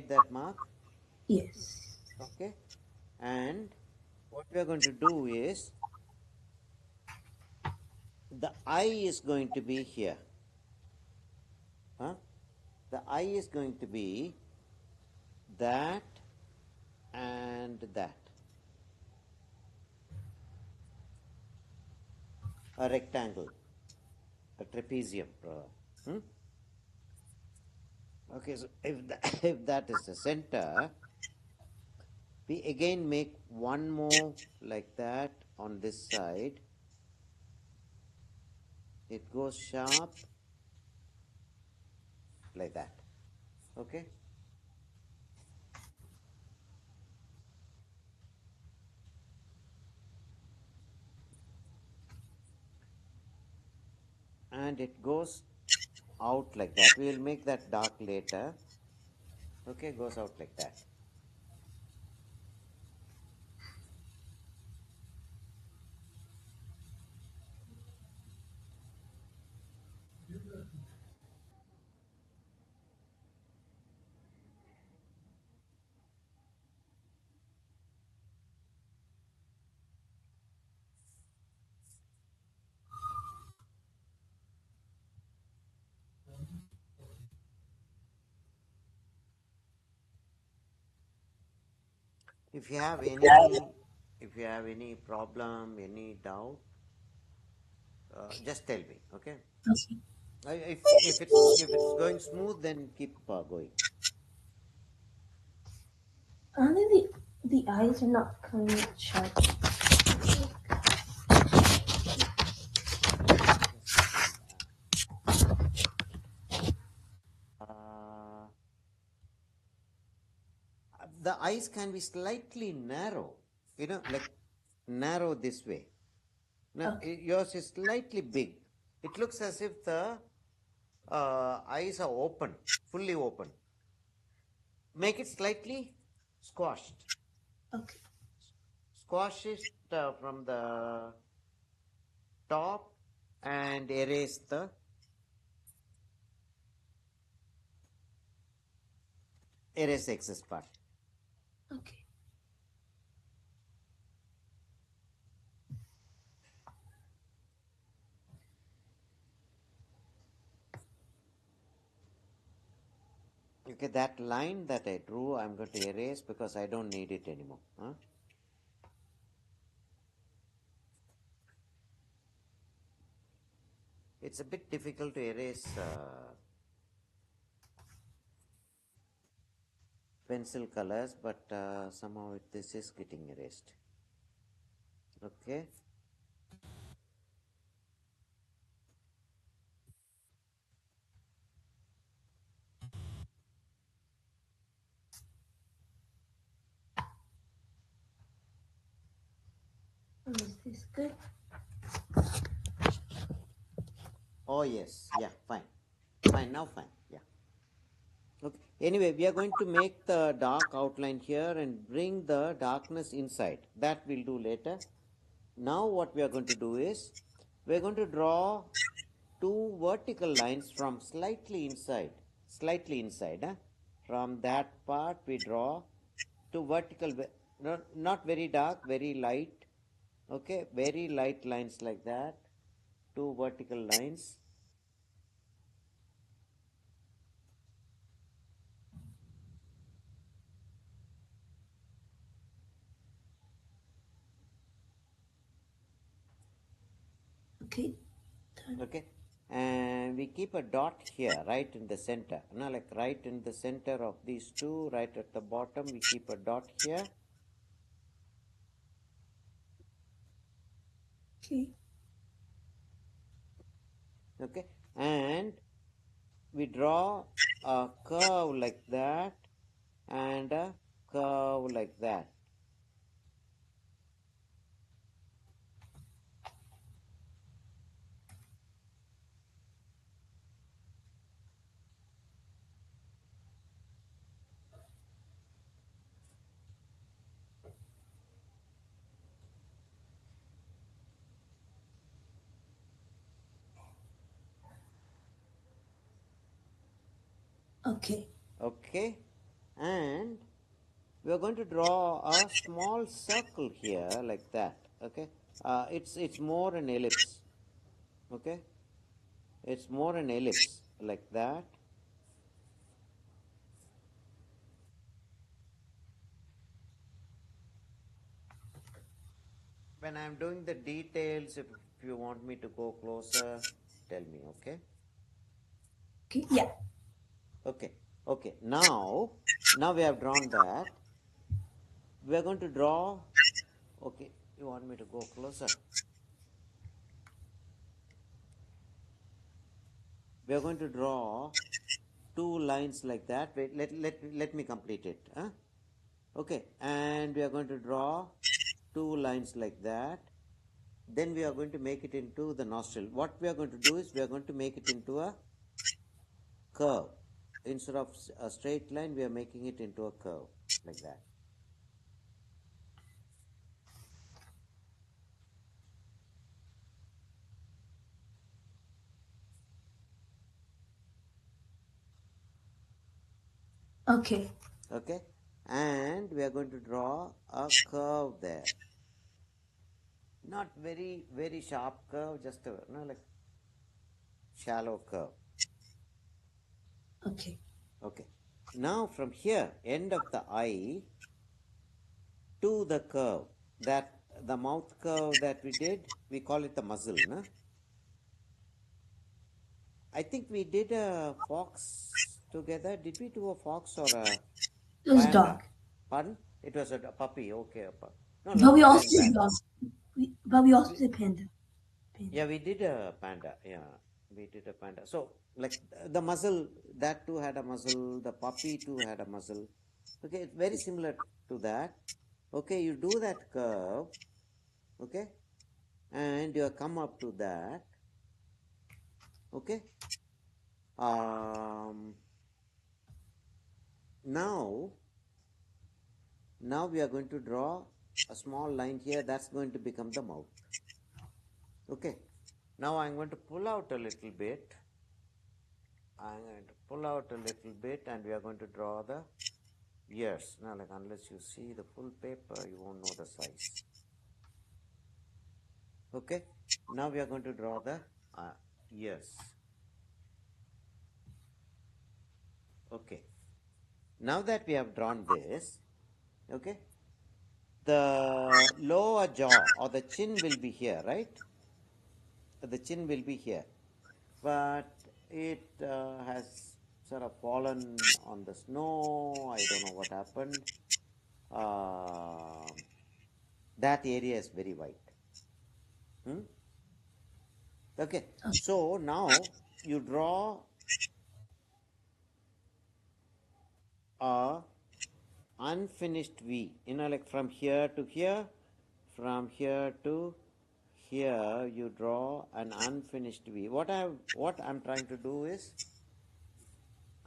that mark. Yes. Okay, and what we are going to do is the eye is going to be here. Huh? The eye is going to be that and that. A rectangle, a trapezium. Hmm? Okay, so if, if that is the center, we again make one more like that on this side. It goes sharp like that. Okay? And it goes out like that. We will make that dark later. Okay, goes out like that. If you have any, if you have any problem, any doubt, just tell me. Okay. Okay. If it's going smooth, then keep going. Only the eyes are not coming out sharp. Just a second. Uh, the eyes can be slightly narrow. Like narrow this way. Now Okay. yours is slightly big. It looks as if the eyes are open, fully open. Make it slightly squashed. Okay. Squash it from the top and erase the excess part. Okay. Okay, that line that I drew, I'm going to erase because I don't need it anymore. Huh? It's a bit difficult to erase pencil colors, but somehow this is getting erased. Okay. Is this good? Oh yes, yeah, fine, fine now, fine, yeah. Okay. Anyway, we are going to make the dark outline here and bring the darkness inside. That we'll do later. Now what we are going to do is we're going to draw two vertical lines from slightly inside. Huh? From that part we draw two vertical, not very dark, very light. Okay, very light lines like that. Two vertical lines. Okay. Done. Okay, and we keep a dot here right in the center. Now, like right in the center of these two, right at the bottom, we keep a dot here. Okay. Okay, and we draw a curve like that and a curve like that. Okay. Okay, And we are going to draw a small circle here like that. Okay, it's more an ellipse. Okay, it's more an ellipse like that. When I'm doing the details, if you want me to go closer, tell me. Okay. Okay, yeah. Okay. Okay. Now we have drawn that. We are going to draw. Okay. You want me to go closer? We are going to draw two lines like that. Wait, let me complete it. Huh? Okay. And we are going to draw two lines like that. Then we are going to make it into the nostril. What we are going to do is we are going to make it into a curve. Instead of a straight line, we are making it into a curve like that. Okay. Okay, and we are going to draw a curve there. Not very sharp curve, just a like shallow curve. Okay. Okay, now from here, end of the eye to the curve, that the mouth curve that we did, we call it the muzzle, no? I think we did a fox together. Did we do a fox or a It was panda? dog. Pardon? It was a puppy. Okay, no, But we long also time did back. dog. But we also We, did panda. Panda. yeah, we did a panda. Yeah, we did a panda. So, like the muzzle, that too had a muzzle. The puppy too had a muzzle. Okay, it's very similar to that. Okay, you do that curve. Okay, and you come up to that. Okay. Um. Now, we are going to draw a small line here. That's going to become the mouth. Okay. Now I'm going to pull out a little bit. I'm going to pull out a little bit, and we are going to draw the ears. Now, like, unless you see the full paper, you won't know the size. Okay. Now we are going to draw the ears. Okay. Now that we have drawn this, okay, the lower jaw or the chin will be here, right? The chin will be here, but it has sort of fallen on the snow. I don't know what happened. That area is very white. Okay, so now you draw a unfinished V. Like from here to here, from here to here, you draw an unfinished V. What I'm trying to do is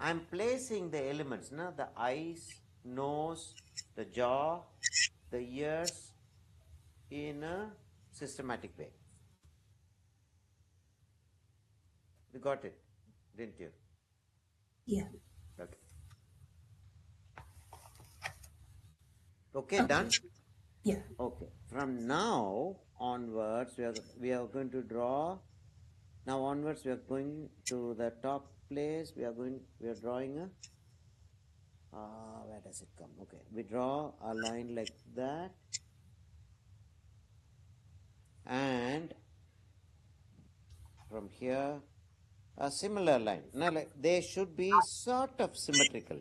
I'm placing the elements, the eyes, nose, the jaw, the ears in a systematic way. You got it, didn't you? Yeah. Okay. Okay, done? Yeah. Okay. From now onwards, we are going to draw. Now onwards, we are going to the top place. We are drawing a. Where does it come? Okay, we draw a line like that, and from here, a similar line. Now, like they should be sort of symmetrical.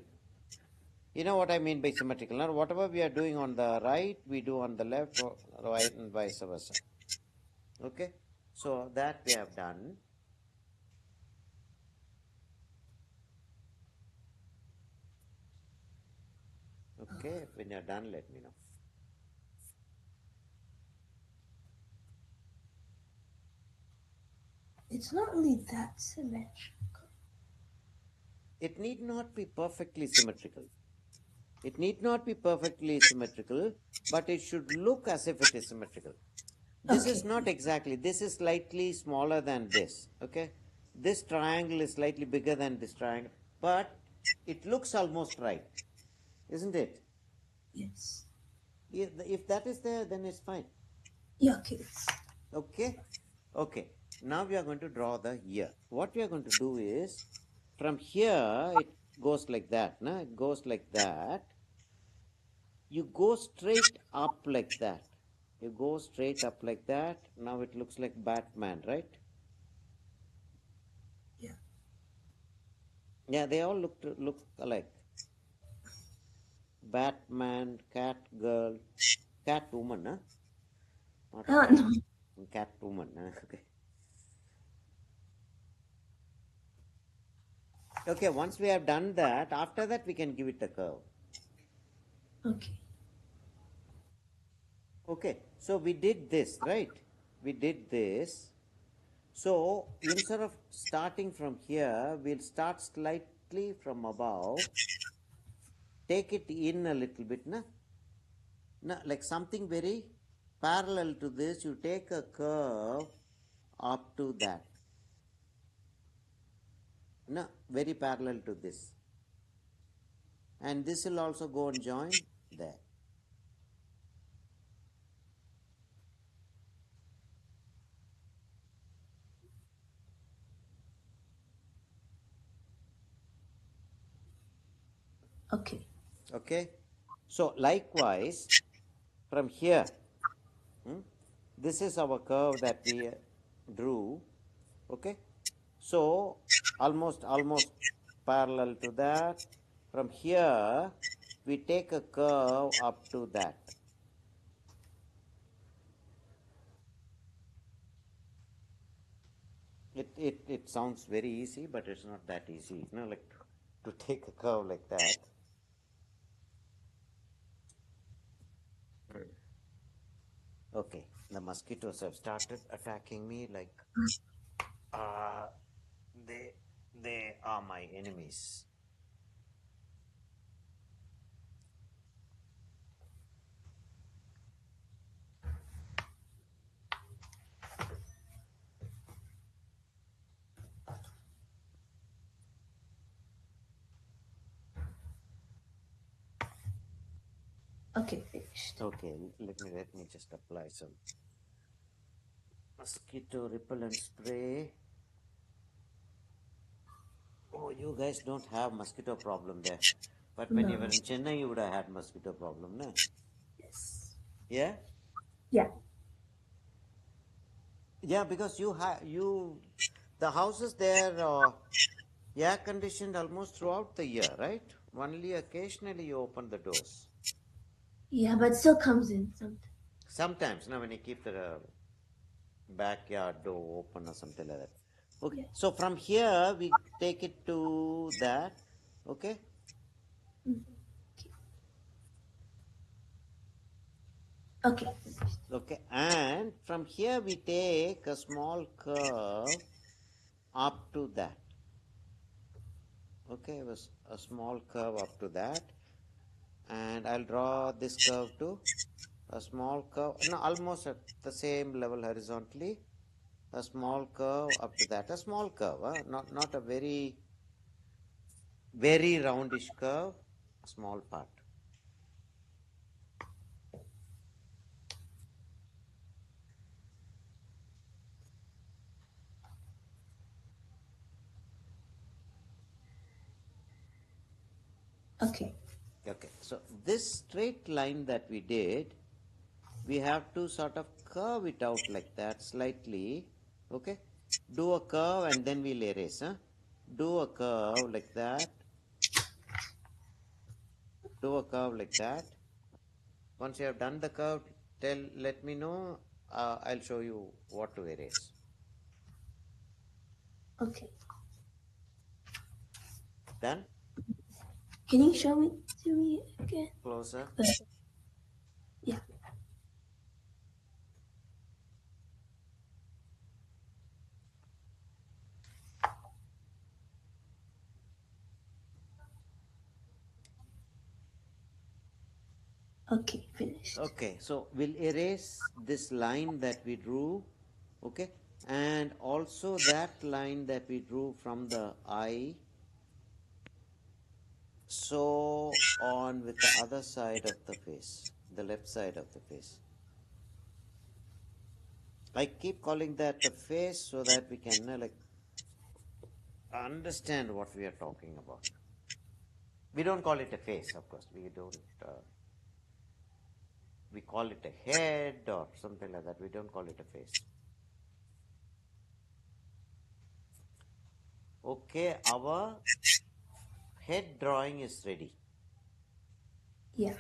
You know what I mean by symmetrical? Now, whatever we are doing on the right, we do on the left, or right, and vice versa. Okay, so that we have done. Okay, when you're done, let me know. It's not really that symmetrical. It need not be perfectly symmetrical. It need not be perfectly symmetrical, but it should look as if it is symmetrical. This is Okay. not exactly, this is slightly smaller than this, okay? This triangle is slightly bigger than this triangle, but it looks almost right. isn't it? Yes. If that is there, then it's fine. Yeah, okay. Okay? Okay. Now we are going to draw the ear. What we are going to do is, from here, it goes like that. No? It goes like that. You go straight up like that. You go straight up like that. Now it looks like Batman, right? Yeah. Yeah, they all look alike. Batman, cat girl, cat woman, huh? Not cat. No. Cat woman. Huh? Okay. Okay, once we have done that, after that we can give it a curve. Okay. Okay, so we did this, right? We did this. So instead of starting from here, we'll start slightly from above. Take it in a little bit, na? Na, like something very parallel to this. You take a curve up to that. Na, very parallel to this. And this will also go and join there. Okay. Okay? So likewise, from here, this is our curve that we drew. Okay? So almost parallel to that. From here, we take a curve up to that. It sounds very easy, but it's not that easy. You know, like to take a curve like that. Okay, the mosquitoes have started attacking me like uh, they they are my enemies. Okay, finished. Okay, let me just apply some mosquito repellent spray. Oh, you guys don't have mosquito problem there. But when you No. were in Chennai, you would have had mosquito problem, no? Yes. Yeah? Yeah. Yeah, because the houses there air conditioned almost throughout the year, right? Only occasionally you open the doors. Yeah, but it still comes in sometimes. Sometimes, now when you keep the backyard door open or something like that. Okay, Yeah. so from here we take it to that. Okay, Mhm. Okay. Finished. okay, and from here we take a small curve up to that. Okay, was a small curve up to that, and I'll draw this curve to a small curve, no, almost at the same level horizontally. A small curve up to that, a small curve, not a very roundish curve, a small part. Okay. Okay, so this straight line that we did, we have to sort of curve it out like that slightly. Okay, do a curve and then we'll erase. Huh? Do a curve like that. Do a curve like that. Once you have done the curve, let me know. I'll show you what to erase. Okay. Done? Can you show me to me again? Closer. Yeah. Okay. Finished. Okay, so we'll erase this line that we drew. Okay, and also that line that we drew from the eye. So on with the other side of the face, the left side of the face. I keep calling that the face so that we can like understand what we are talking about. We don't call it a face, of course. We don't. We call it a head or something like that. We don't call it a face. Okay, our head drawing is ready. Yeah.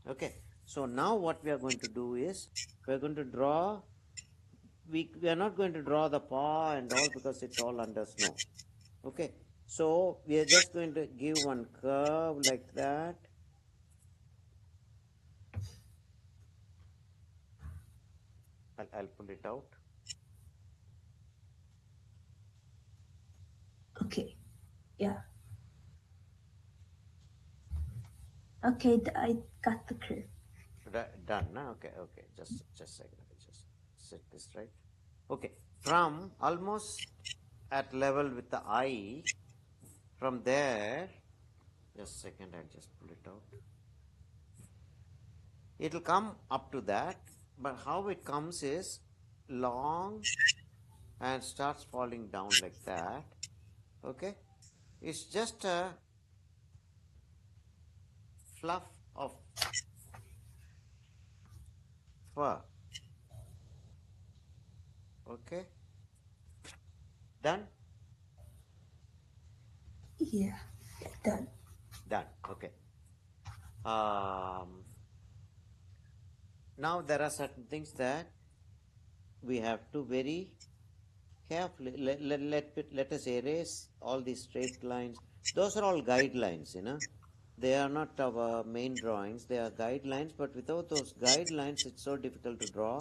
Okay, so now what we are going to do is we are going to draw. We are not going to draw the paw and all because it's all under snow. Okay, so we are just going to give one curve like that. I'll pull it out. Okay. Yeah. Okay, I got the curve. Done. No? Okay, okay. Just a second. Let me just set this right. Okay, from almost at level with the eye, from there, just a second. I'll just pull it out. It'll come up to that, but how it comes is long and starts falling down like that. Okay, it's just a fluff of fur. Okay, done. Yeah. Done. Done. Okay. Now there are certain things that we have to very carefully let us erase all these straight lines. Those are all guidelines, they are not our main drawings, they are guidelines, but without those guidelines it's so difficult to draw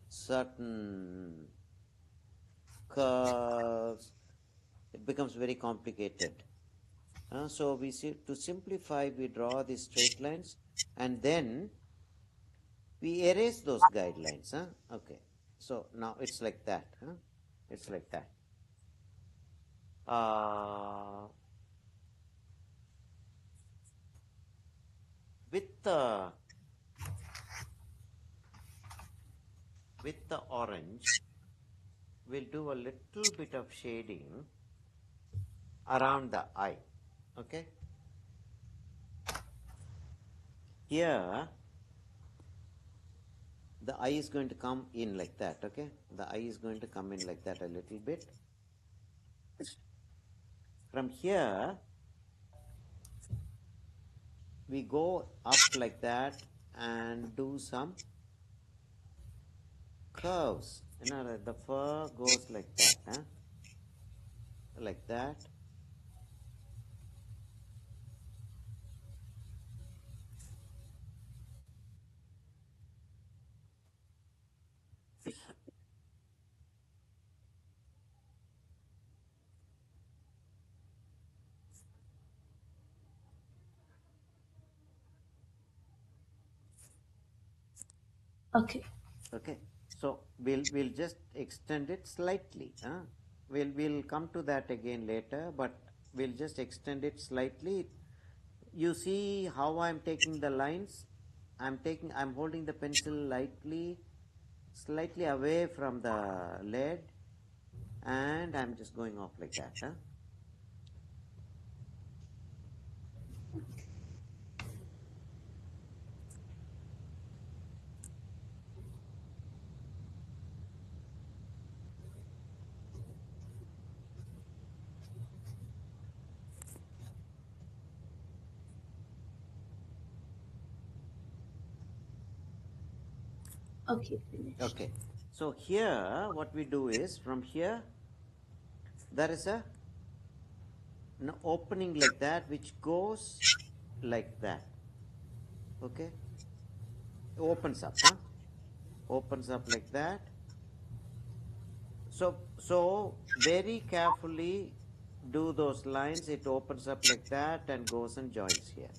certain curves. It becomes very complicated. So we see, to simplify, we draw these straight lines and then we erase those guidelines. Okay, so now it's like that. It's like that. With the orange, we'll do a little bit of shading around the eye. Okay, here the eye is going to come in like that. Okay, the eye is going to come in like that a little bit. From here we go up like that and do some curves. The fur goes like that, like that. Okay. Okay, so we'll just extend it slightly. We'll come to that again later, but we'll just extend it slightly. You see how I'm taking the lines? I'm holding the pencil lightly, slightly away from the lead, and I'm just going off like that. Okay, finished. Okay, so here what we do is, from here there is a an opening like that which goes like that. Okay, opens up, opens up like that. So very carefully do those lines. It opens up like that and goes and joins here.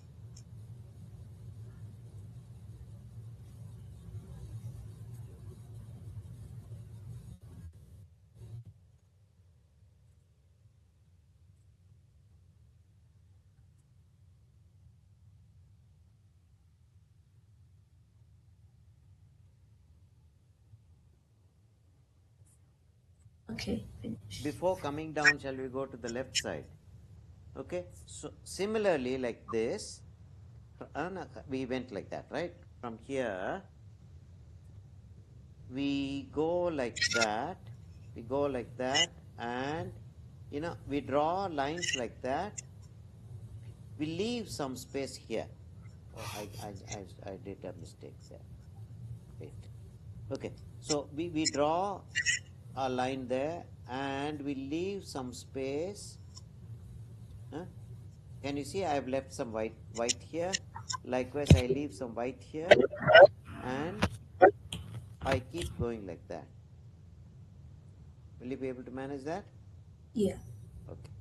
Okay, finished. Before coming down, shall we go to the left side? Okay, so similarly like this, no, we went like that, right? From here, we go like that, and we draw lines like that. We leave some space here. Oh, I did a mistake there. Wait. Okay, so we draw a line there and we leave some space. Huh? Can you see I have left some white here? Likewise, I leave some white here and I keep going like that. Will you be able to manage that? Yeah. Okay.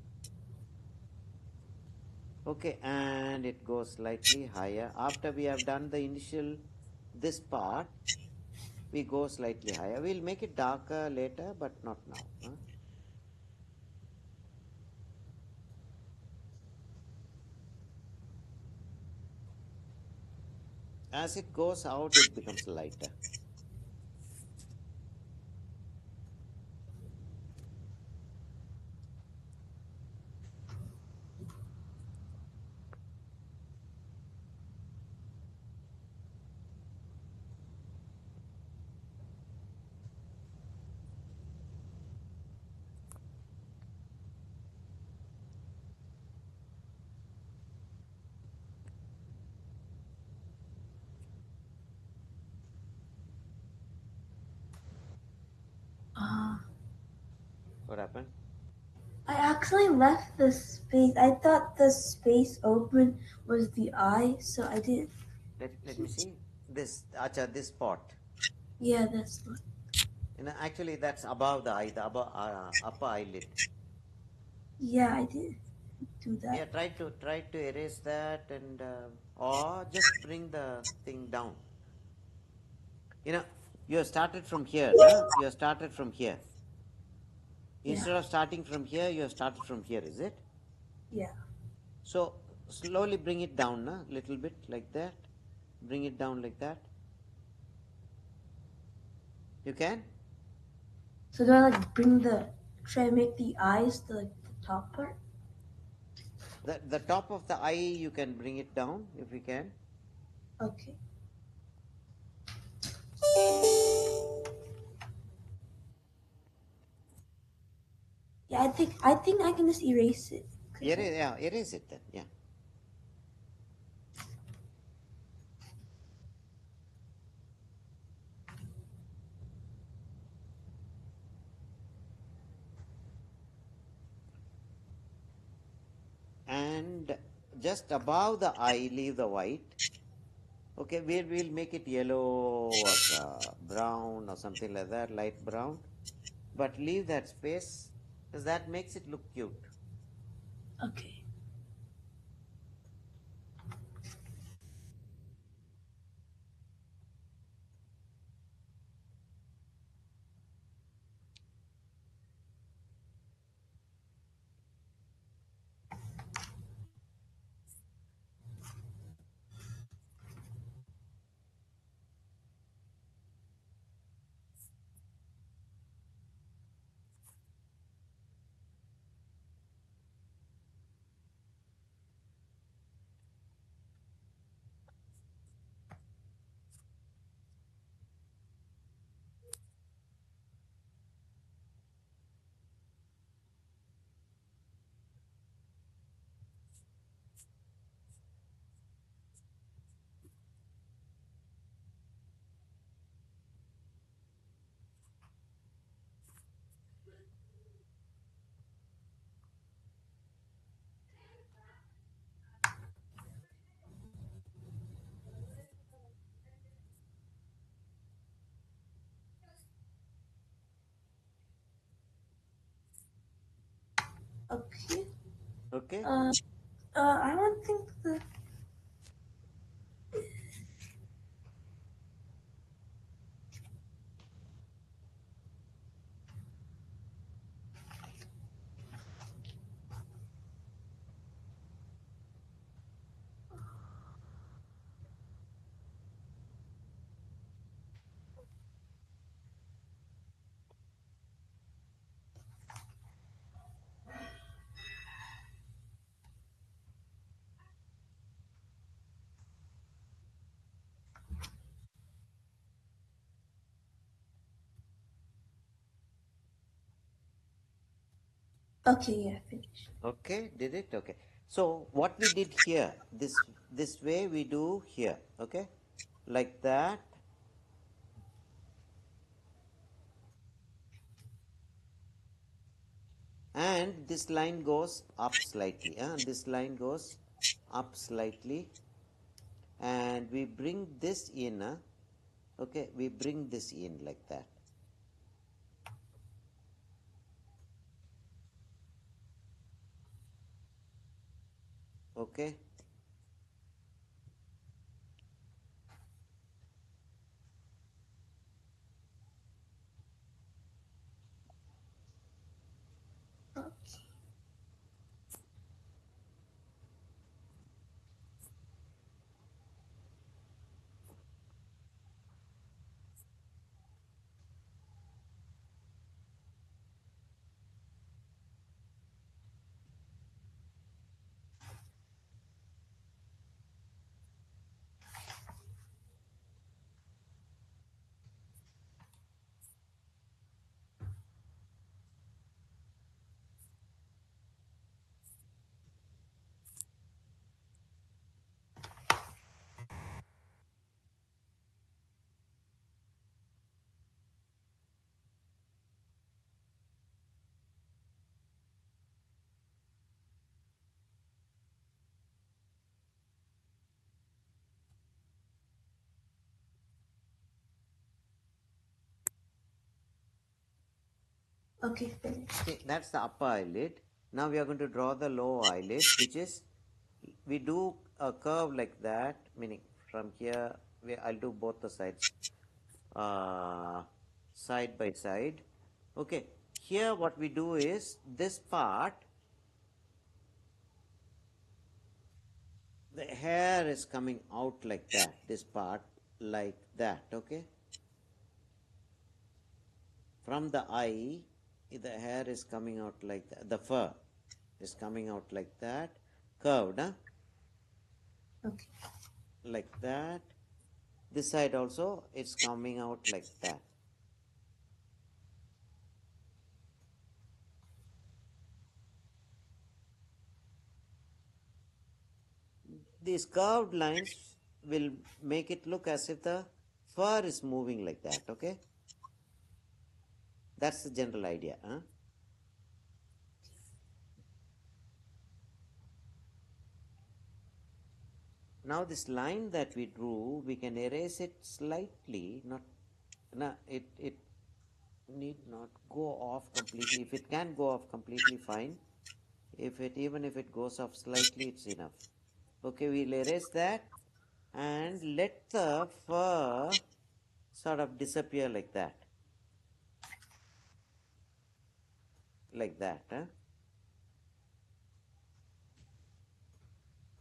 Okay, and it goes slightly higher. After we have done the initial, this part, we go slightly higher. We'll make it darker later, but not now. Huh? As it goes out, it becomes lighter. Uh, What happened? I actually left the space. I thought the space open was the eye, so I didn't. Let me see. This spot. Yeah, that's not. Actually, that's above the eye, the upper eyelid. Yeah, I didn't do Yeah, that. try to erase that and or just bring the thing down. You know, you have started from here, no? You have started from here. Yeah, Instead of starting from here, you have started from here, is it? yeah. So slowly bring it down, no? Little bit like that. Bring it down like that. You can? So do I like bring the try and make the eyes the top part? The top of the eye, you can bring it down if you can. Okay. Yeah, I think I can just erase it. 'Cause Yeah, erase it then. Yeah. And just above the eye, leave the white. Okay, we'll make it yellow or brown or something like that, light brown. But leave that space because that makes it look cute. okay. Okay. Okay? Uh, I don't think the. Okay, yeah, finished. Okay, did it? Okay. So what we did here, this way we do here, okay? Like that. And this line goes up slightly. This line goes up slightly. And we bring this in. Okay, we bring this in like that. Okay. Okay. Okay, finished. Okay, that's the upper eyelid. Now we are going to draw the lower eyelid, which is, we do a curve like that, meaning from here, I'll do both the sides side by side. Okay, here what we do is, this part, the hair is coming out like that, this part like that, okay? From the eye, the hair is coming out like that, the fur is coming out like that, curved, Okay. like that. This side also, it's coming out like that. These curved lines will make it look as if the fur is moving like that, okay? That's the general idea. Now this line that we drew, we can erase it slightly, not, no, it need not go off completely. If it can go off completely, fine. Even if it goes off slightly, it's enough. Okay, we'll erase that and let the fur sort of disappear like that. Like that.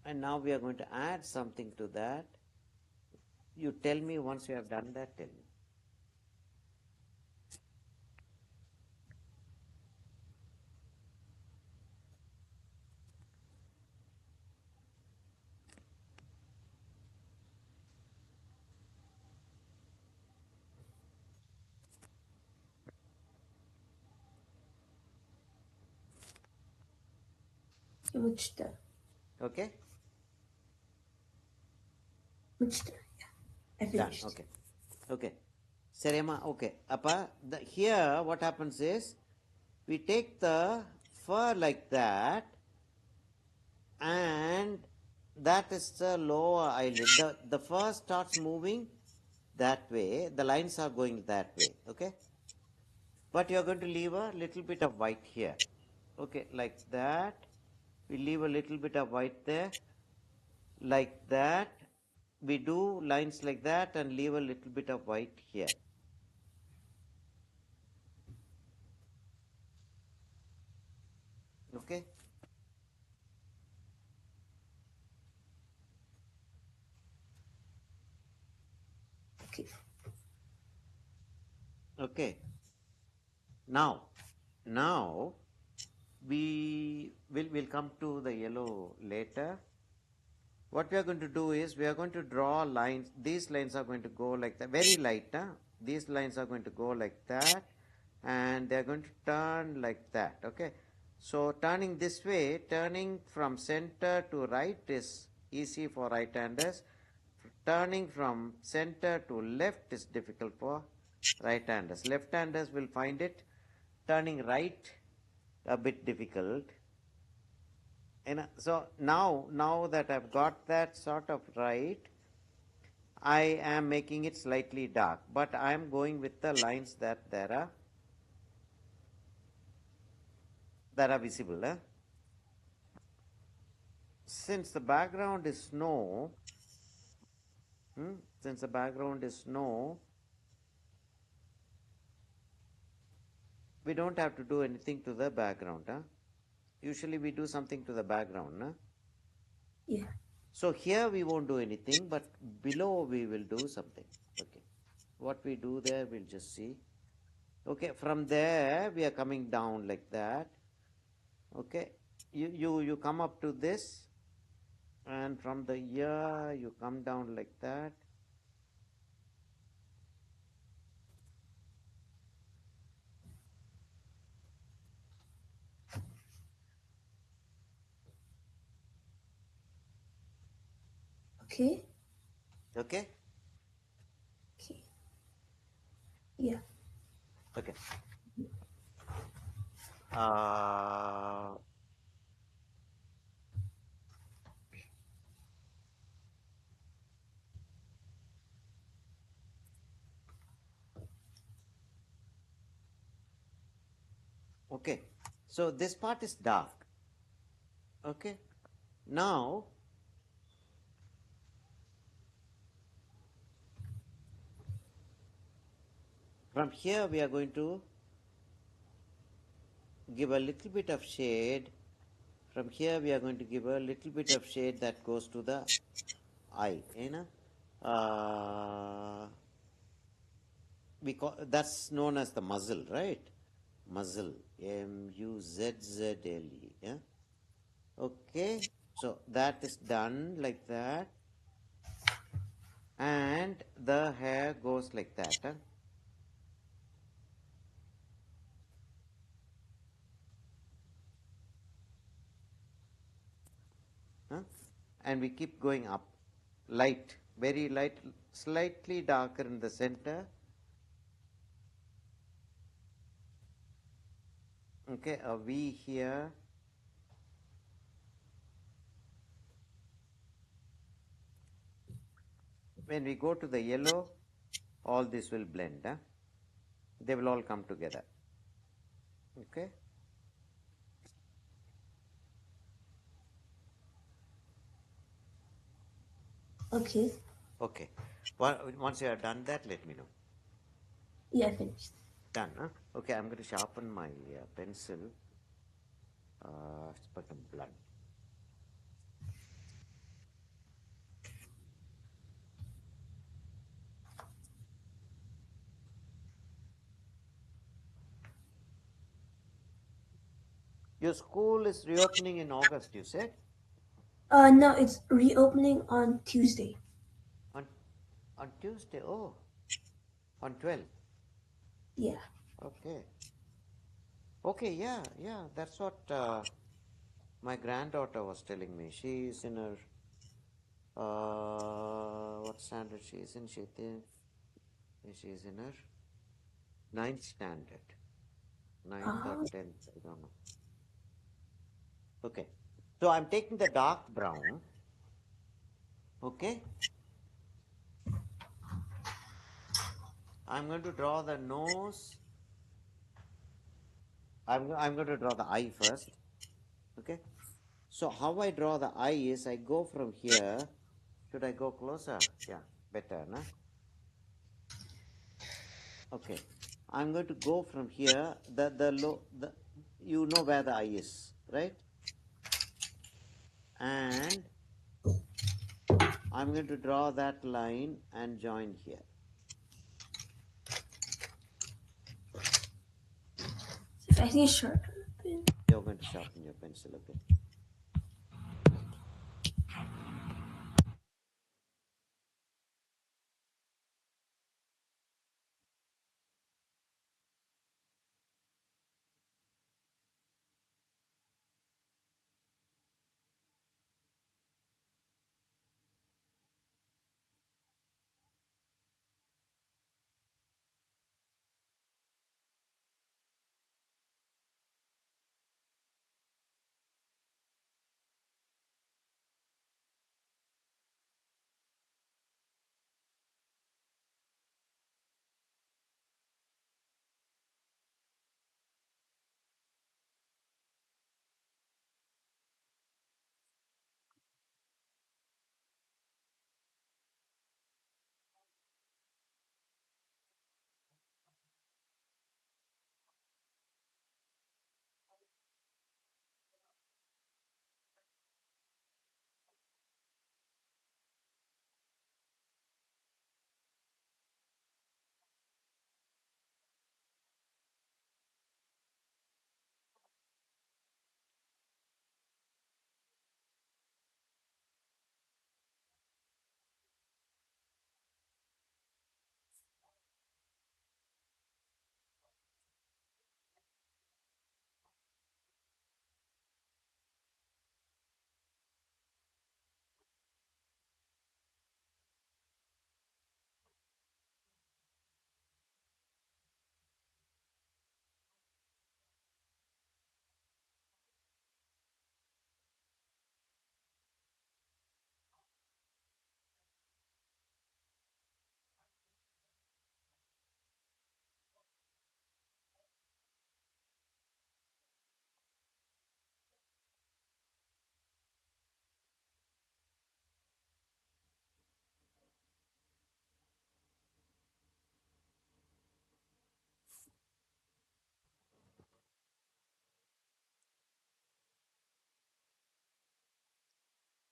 And now we are going to add something to that. You tell me once you have done that, tell me. Which the Okay? which the I Done. finished. Okay. Okay. Sarema, okay. Appa, here what happens is, we take the fur like that, and that is the lower eyelid. The fur starts moving that way, the lines are going that way, okay? But you're going to leave a little bit of white here. Okay, like that. We leave a little bit of white there, like that. We do lines like that and leave a little bit of white here. Okay? Okay. Okay. Now we'll come to the yellow later. What we are going to do is, we are going to draw lines. These lines are going to go like that, very light. These lines are going to go like that, and they are going to turn like that. Okay. So turning this way, turning from center to right is easy for right-handers. Turning from center to left is difficult for right-handers. Left-handers will find it. Turning right a bit difficult. And so now that I've got that sort of right, I am making it slightly dark, but I am going with the lines that are visible. Since the background is snow, since the background is snow, we don't have to do anything to the background. Usually we do something to the background. Yeah. So here we won't do anything, but below we will do something. Okay. What we do there, we'll just see. Okay, from there we are coming down like that. Okay, you come up to this, and from the ear you come down like that. Okay. Okay. Okay. Yeah. Okay. Uh, okay. So this part is dark. Okay. Now from here we are going to give a little bit of shade. From here we are going to give a little bit of shade that goes to the eye. That's known as the muzzle, right? Muzzle, Muzzle. Yeah. Okay. So that is done like that, and the hair goes like that. Huh? And we keep going up, light, very light, slightly darker in the center. Okay, a V here. When we go to the yellow, all this will blend. They will all come together. Okay. Okay. Okay. Once you have done that, let me know. Yeah, finished. Done. Okay, I'm going to sharpen my pencil. It's become blunt. Your school is reopening in August, you said? No, it's reopening on Tuesday. On on Tuesday. Oh, on 12th. Yeah. Okay. Okay, yeah. That's what my granddaughter was telling me. She's in her what standard she is in? She's in her ninth standard. Ninth or 10th, I don't know. Okay. So I'm taking the dark brown. Okay. I'm going to draw the nose. I'm going to draw the eye first. Okay. So how I draw the eye is I go from here. Should I go closer? Yeah, better, no? Okay. I'm going to go from here. You know where the eye is, right? And I'm going to draw that line and join here. If I see a sharp pen. You're going to sharpen your pencil, okay?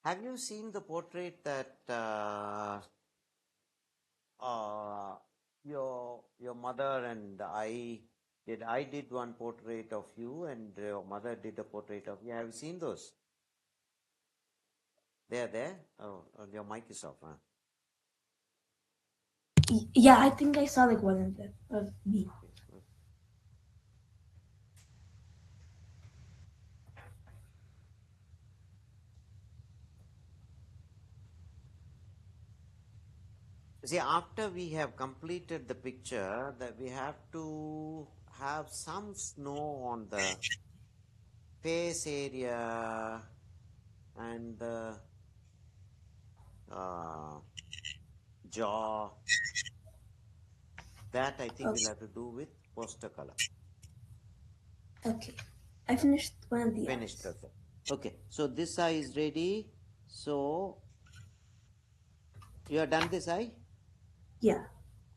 Have you seen the portrait that your mother and I did? I did one portrait of you, and your mother did a portrait of you. Have you seen those? They're there. Oh, your mic is off. Huh? Yeah, I think I saw like one of them of me. See, after we have completed the picture, that we have to have some snow on the face area and the uh, jaw. That I think we'll Okay. have to do with poster color. Okay. I finished one of the Finished. eyes. Okay. Okay. So this eye is ready. So you have done this eye? Yeah.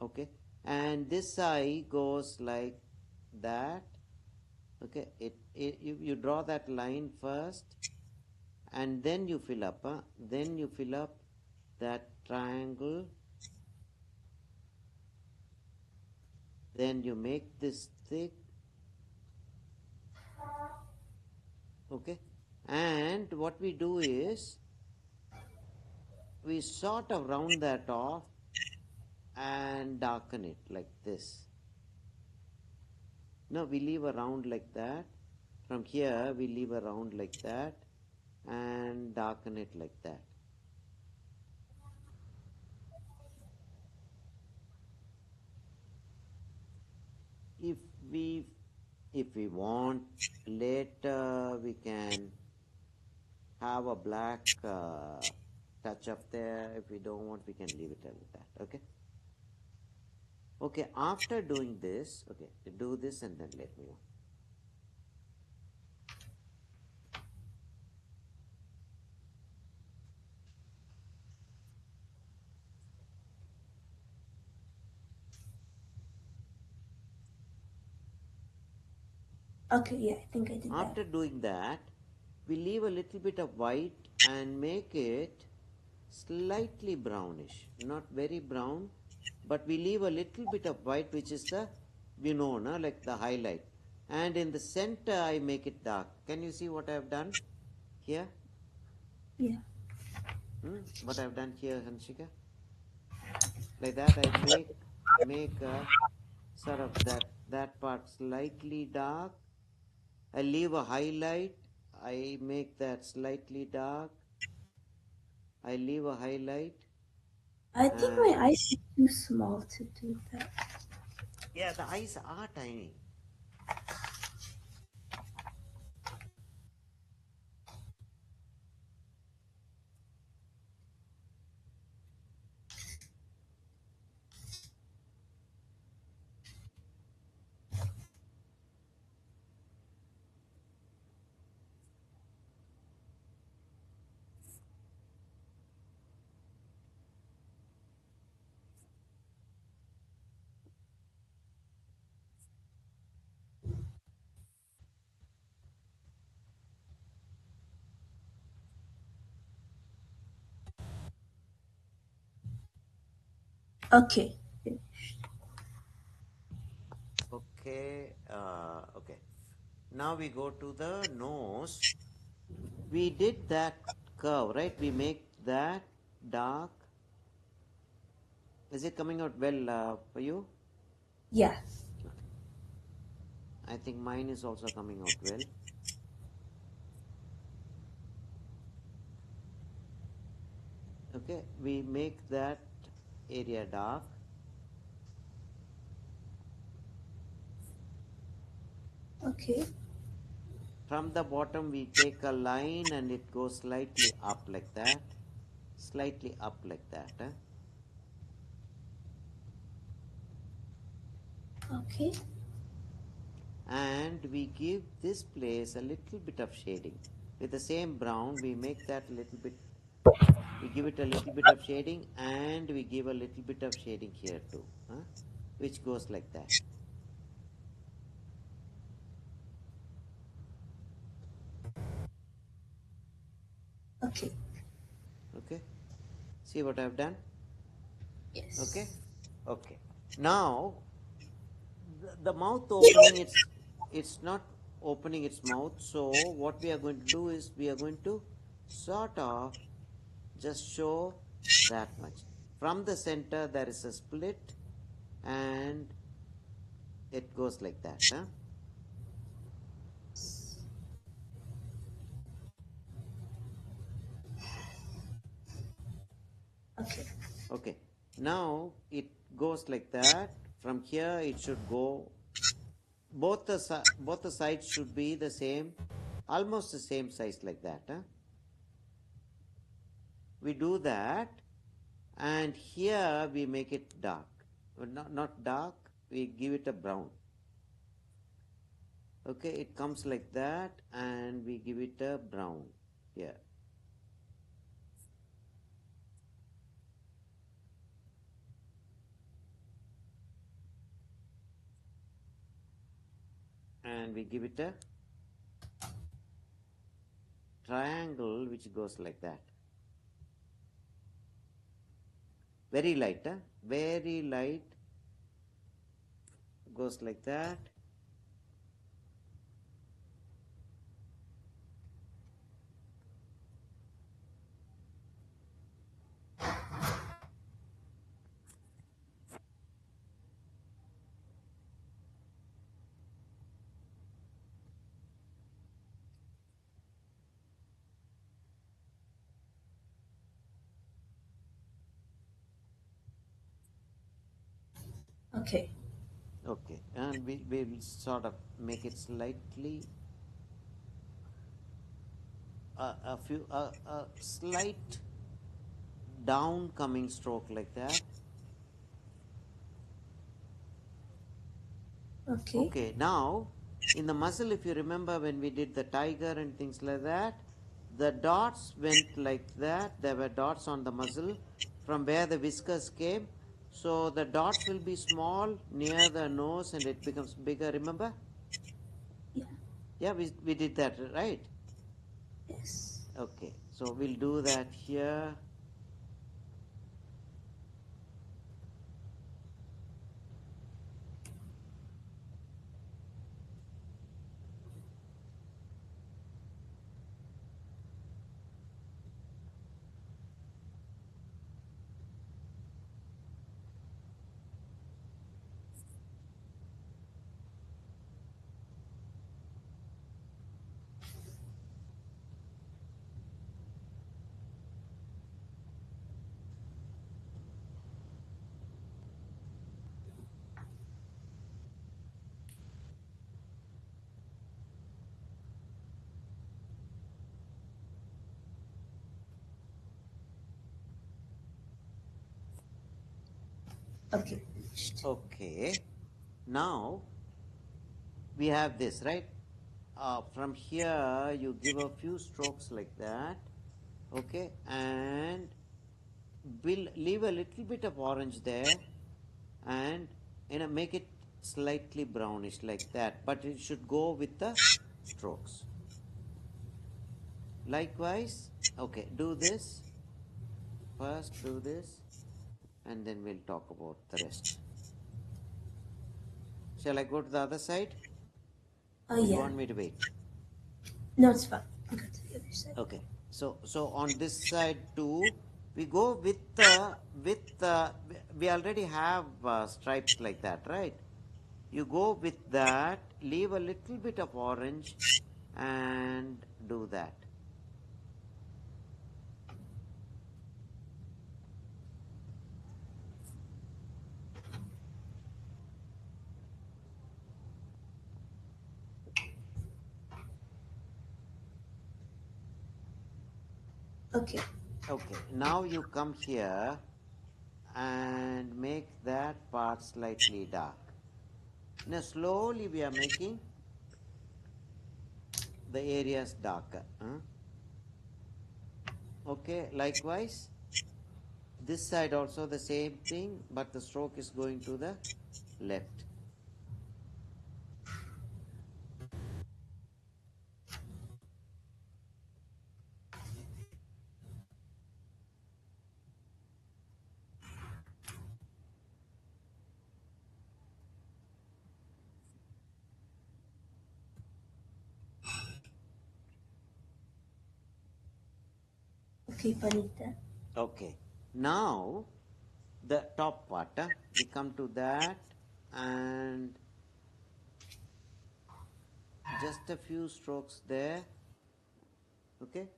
Okay. And this eye goes like that. Okay. You draw that line first, and then you fill up. Then you fill up that triangle. Then you make this thick. Okay. And what we do is we sort of round that off and darken it like this. No, we leave a round like that. From here, we leave a round like that and darken it like that. If we want, later we can have a black touch up there. If we don't want, we can leave it like that. Okay. Okay. After doing this, okay, do this and then let me know. Okay, yeah, I think I did that. After doing that, we leave a little bit of white and make it slightly brownish, not very brown, but we leave a little bit of white, which is the, like the highlight. And in the center, I make it dark. Can you see what I have done here? Yeah. What I have done here, Hanshika? Like that, I make a sort of that part slightly dark. I leave a highlight. I make that slightly dark. I leave a highlight. I think my eyes are too small to do that. Yeah, the eyes are tiny. Okay. Okay, okay. Now we go to the nose. We did that curve, right? We make that dark. Is it coming out well for you? Yes. I think mine is also coming out well. Okay, we make that area dark. Okay. From the bottom, we take a line and it goes slightly up like that. Slightly up like that. Okay. And we give this place a little bit of shading. With the same brown, we make that a little bit, we give it a little bit of shading, and we give a little bit of shading here too, which goes like that. Okay. Okay, see what I've done? Yes. Okay, okay. Now the mouth opening, it's not opening its mouth. So what we are going to do is we are going to sort of just show that much. From the center there is a split and it goes like that. Huh? Okay. Okay, now it goes like that. From here it should go, both the sides should be the same, almost the same size like that. Huh? We do that, and here we make it dark. Not dark, we give it a brown. Okay, it comes like that, and we give it a brown here. And we give it a triangle which goes like that. Very light, huh? Very light, goes like that. Okay. Okay, and we will sort of make it slightly a slight down coming stroke like that. Okay. Okay, now in the muzzle, if you remember when we did the tiger and things like that, the dots went like that. There were dots on the muzzle from where the whiskers came. So the dots will be small near the nose and it becomes bigger. Remember? Yeah. Yeah, we did that, right? Yes. Okay, so we'll do that here. Okay. Okay, now we have this, right? From here, you give a few strokes like that, okay, and we'll leave a little bit of orange there, and make it slightly brownish like that, but it should go with the strokes. Likewise, okay, do this first, do this, and then we'll talk about the rest. Shall I go to the other side, Oh or you yeah. want me to wait? No, it's fine. I'll go to the other side. Okay, so on this side too, we go with the we already have stripes like that, right? You go with that, leave a little bit of orange, and do that. Okay. Okay, now you come here and make that part slightly dark. Now slowly we are making the areas darker. Huh? Okay, likewise, this side also the same thing, but the stroke is going to the left. Okay, Panita. Okay. Now, the top part, we come to that and just a few strokes there. Okay.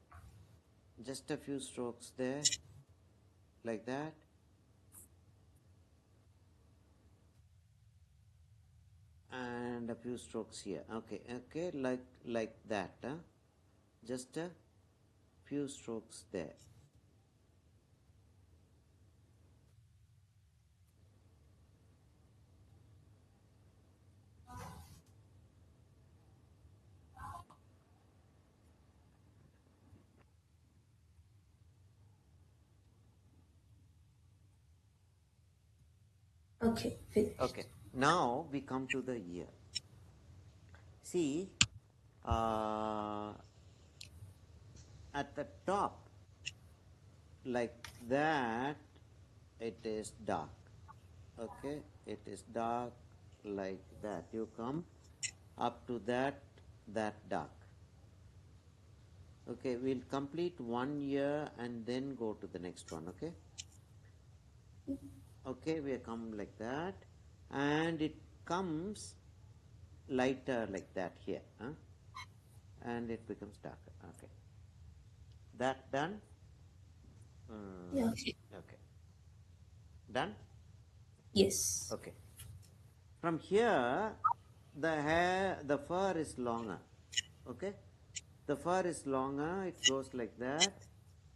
Just a few strokes there, like that. And a few strokes here. Okay, okay, like that. Just a few strokes there. Okay, finished. Okay, now we come to the ear. See, uh, at the top, like that, it is dark. Okay, it is dark like that. You come up to that dark. Okay, we'll complete 1 year and then go to the next one. Okay. Okay, we come like that, and it comes lighter like that here, and it becomes darker. Okay, that done. Yeah. Okay, done. Yes. Okay, from here, the fur is longer. Okay, the fur is longer. It goes like that,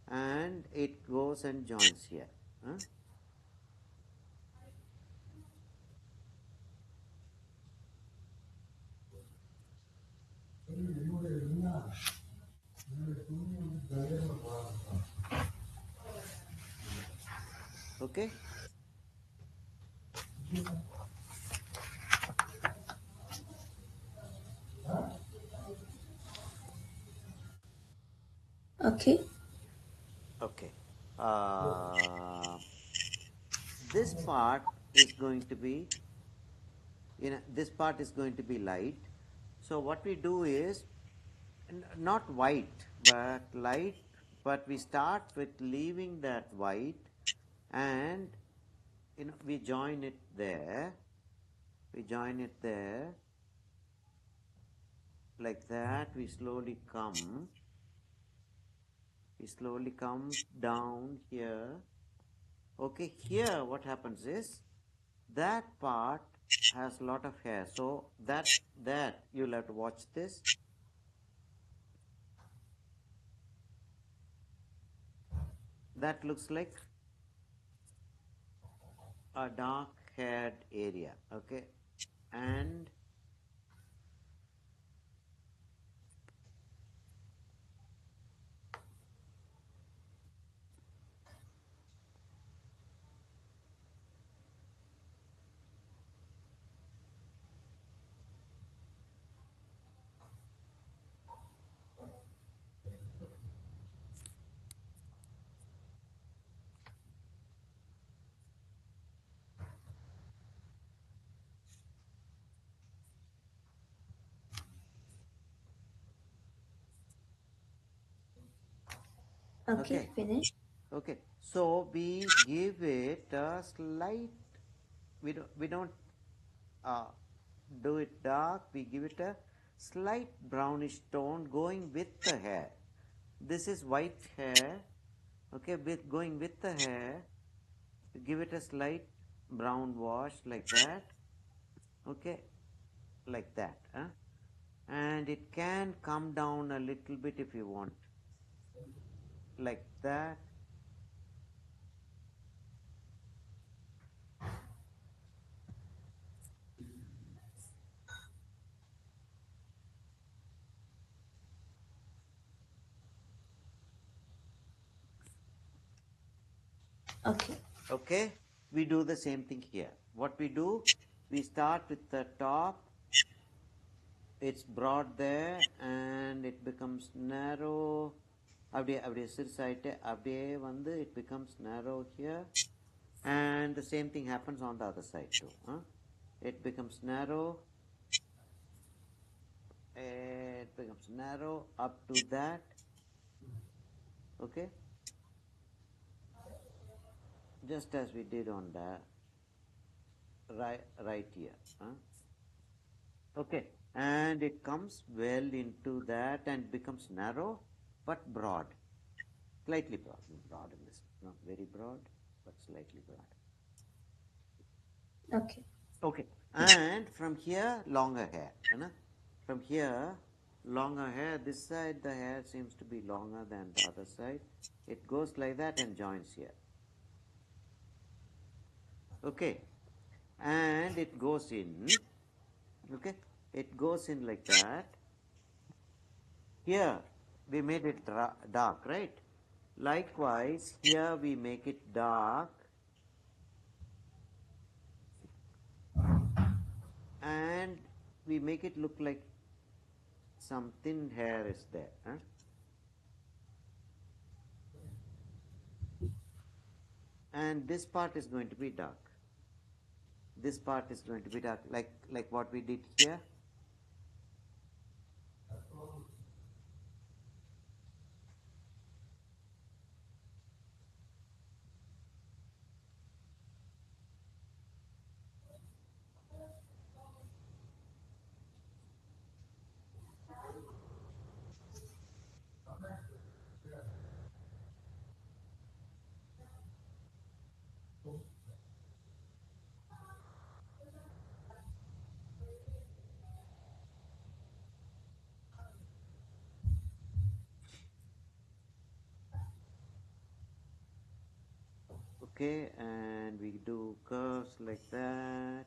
and it goes and joins here. Huh? Okay. Okay. Okay. Uh, this part is going to be, this part is going to be light. So what we do is not white but light, but we start with leaving that white, and we join it there. We join it there like that. We slowly come down here. Okay, here what happens is that part has a lot of hair, so that you'll have to watch this. That looks like a dark haired area. Okay, and Okay, okay. finished. Okay, so we give it a slight. We don't uh, do it dark. We give it a slight brownish tone, going with the hair. This is white hair. Okay, with going with the hair, give it a slight brown wash like that. Okay, like that. And it can come down a little bit if you want, like that. Okay. Okay, we do the same thing here. What we do, we start with the top. It's broad there and it becomes narrow. அப்படியே சிறுசாயிட்டு அப்படியே வந்து it becomes narrow here, and the same thing happens on the other side too. It becomes narrow. It becomes narrow up to that. Okay, just as we did on the right here. Okay, and it comes well into that and becomes narrow but broad, slightly broad in this, not very broad, but slightly broad. Okay. Okay, and from here, longer hair. From here, longer hair. This side, the hair seems to be longer than the other side. It goes like that and joins here. Okay, and it goes in. Okay, it goes in like that. Here, we made it dark, right? Likewise, here we make it dark. And we make it look like some thin hair is there. And this part is going to be dark. This part is going to be dark, like what we did here. Okay, and we do curves like that.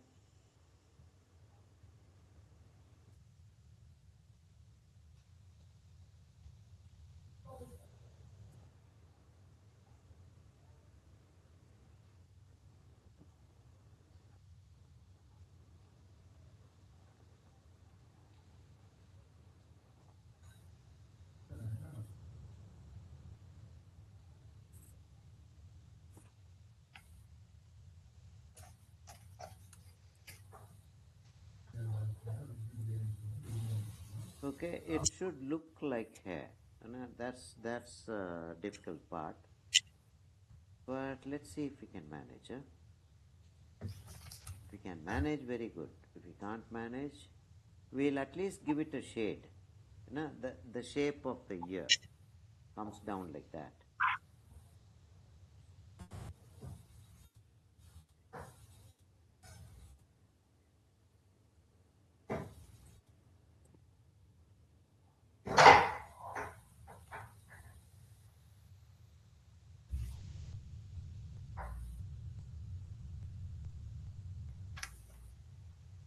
Okay, it should look like hair. That's difficult part. But let's see if we can manage. If we can manage, very good. If we can't manage, we'll at least give it a shade. The shape of the ear comes down like that.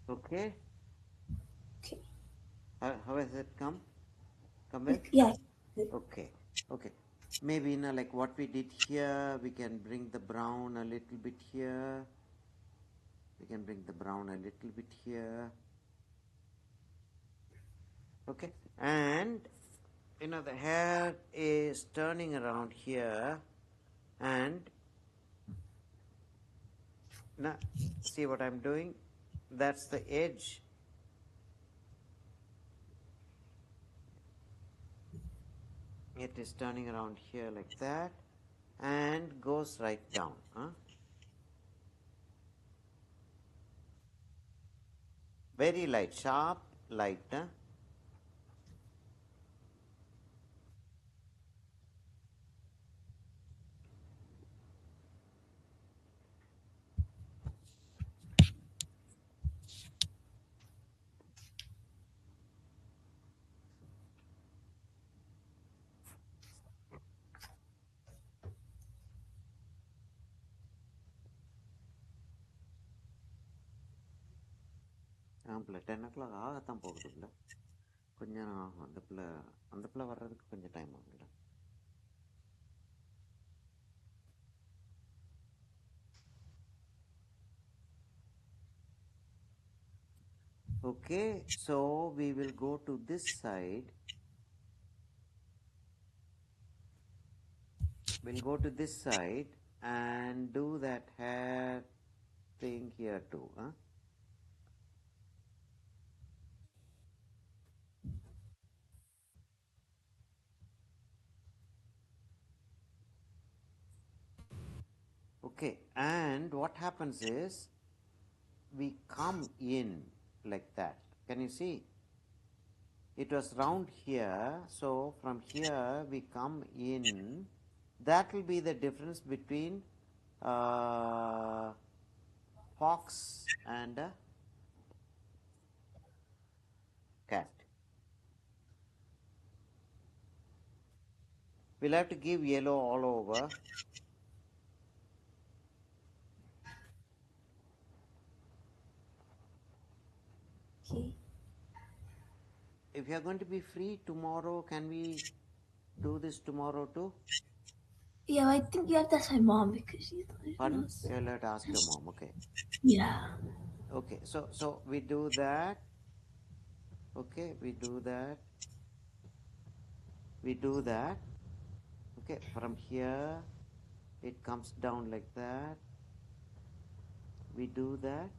Okay. Okay. How has it come? Come well? Yes. Okay. Okay. Maybe like what we did here, we can bring the brown a little bit here. We can bring the brown a little bit here. Okay. And the hair is turning around here, and now see what I'm doing? That's the edge. It is turning around here like that and goes right down. Very light, sharp, light. பிள்ளை 10 o'clock ஆகத்தான் போகுது இல்லை கொஞ்ச நேரம் ஆகும் அந்த பிள்ளை வர்றதுக்கு கொஞ்சம் டைம் ஆகும்ல Okay, so we will go to this side. We'll go to this side and do that hair thing here too. Okay. Okay, and what happens is we come in like that. Can you see? It was round here, so from here we come in. That will be the difference between fox and a cat. We'll have to give yellow all over. Okay. If you are going to be free tomorrow, can we do this tomorrow too? Yeah, I think you have to ask my mom because she's the one who Pardon? knows. You'll have to ask your mom. Okay. Yeah. Okay. So we do that. Okay. We do that. We do that. Okay. From here, it comes down like that. We do that.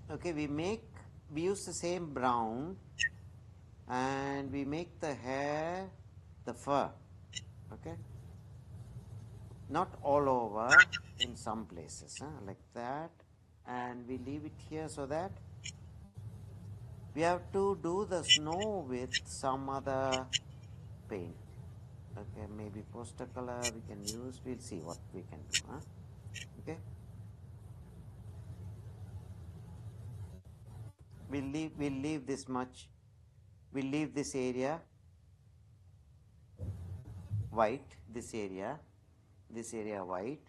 Okay. We use the same brown and we make the hair, the fur. Okay. Not all over, in some places, like that. And we leave it here so that we have to do the snow with some other paint. Okay, maybe poster color we can use. We'll see what we can do. Okay. We'll leave this much. We'll leave this area white. This area white.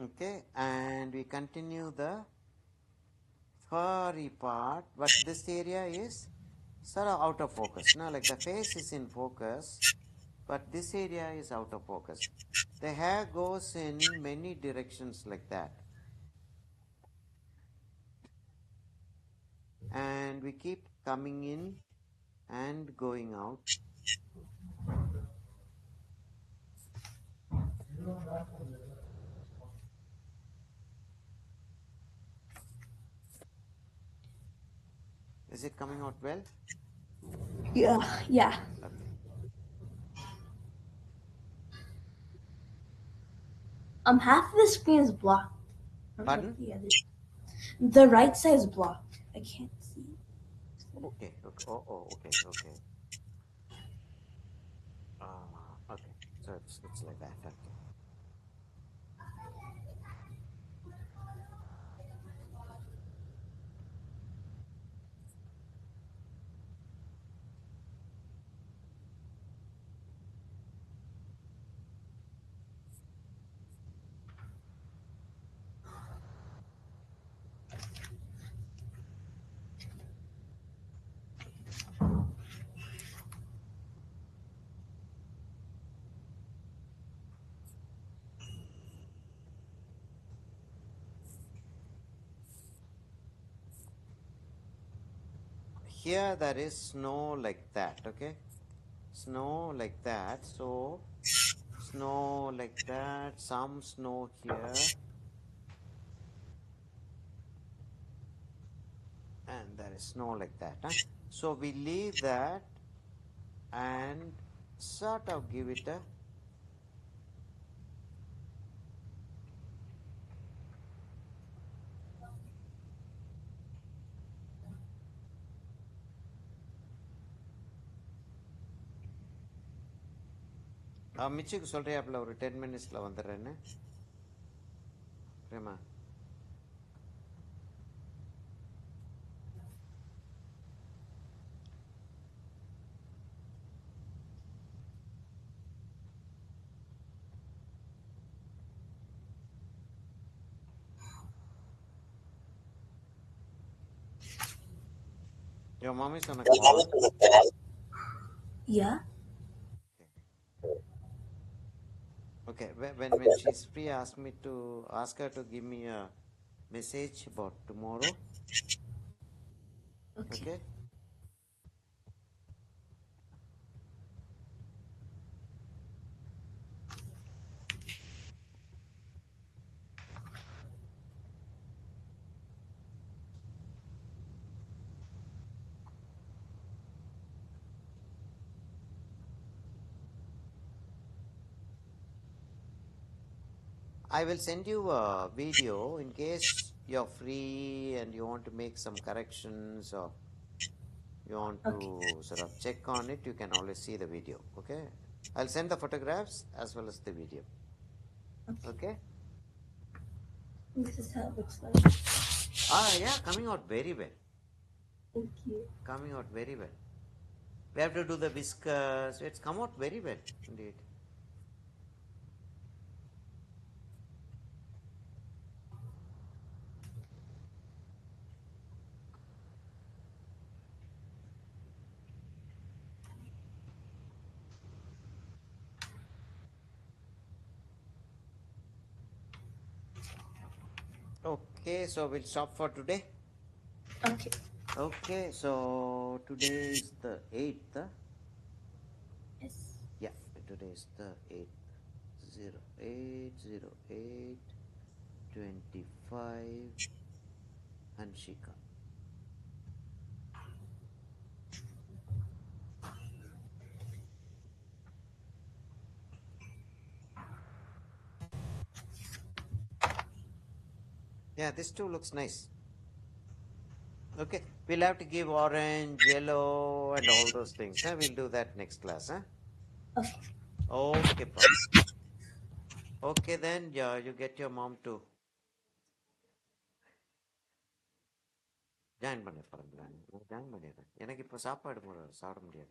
Okay, and we continue the furry part, but this area is sort of out of focus. Now, like the face is in focus, but this area is out of focus. The hair goes in many directions like that. And we keep coming in and going out. Is it coming out well? Yeah. Yeah. Okay. Half of the screen is blocked. Or Pardon? the right side is blocked. I can't see. Okay. Okay. Oh, okay. Okay. Okay. So it's like that. Okay. Here there is snow like that. Okay. Snow like that. So snow like that. Some snow here. And there is snow like that. So we leave that and sort of give it a மிச்சுக்கு சொல்றியாப்புல ஒரு 10 மினிட்ஸில் வந்துடுறேன்னு Prema Your mom is on a call. Yeah. Okay. Okay, when she's free, ask her to give me a message about tomorrow. Okay. Okay. I will send you a video in case you're free and you want to make some corrections or you want Okay. to sort of check on it. You can always see the video. Okay. I'll send the photographs as well as the video. Okay. Okay. This is how it looks like. Yeah, coming out very well. Thank you. Coming out very well. We have to do the whiskers. It's come out very well indeed. Okay, so we'll stop for today. Okay. Okay, so today is the 8th. Yes. Yeah, today is the 8th. 0808 25 Hanshika. Yeah, this too looks nice. Okay, we'll have to give orange, yellow, and all those things. Huh? We'll do that next class. Huh? Okay. Okay, Pop. Okay, then yeah, you get your mom to join பண்ண போறேன். நான் join பண்ணிடுறேன். எனக்கு இப்போ சாப்பாடு சாப்பிட முடியாது.